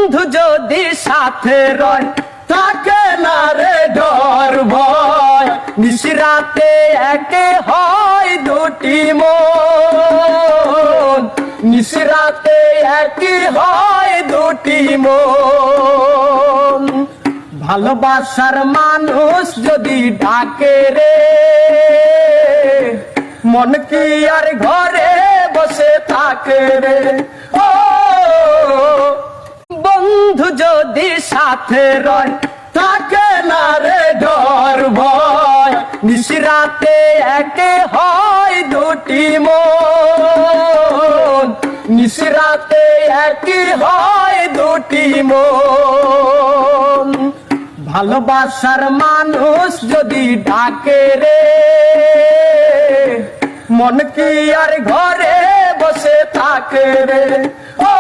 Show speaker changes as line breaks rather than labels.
বন্ধু যদি সাথে রয় থাকে না রে ডর ভয়, নিশিরাতে একে হয় দুটি মন, নিশিরাতে একে হয় দুটি মন। ভালোবাসার মানুষ যদি ডাকে রে, মন কি আর ঘরে বসে থাকে রে। ও বন্ধু যদি সাথে রয় থাকে না রে ডর ভয়, নিশিরাতে একে হয় দুটি মন, নিশিরাতে একে হয় দুটি মন। ভালোবাসার মানুষ যদি ডাকে রে, মন কি আর ঘরে বসে থাকে রে। ও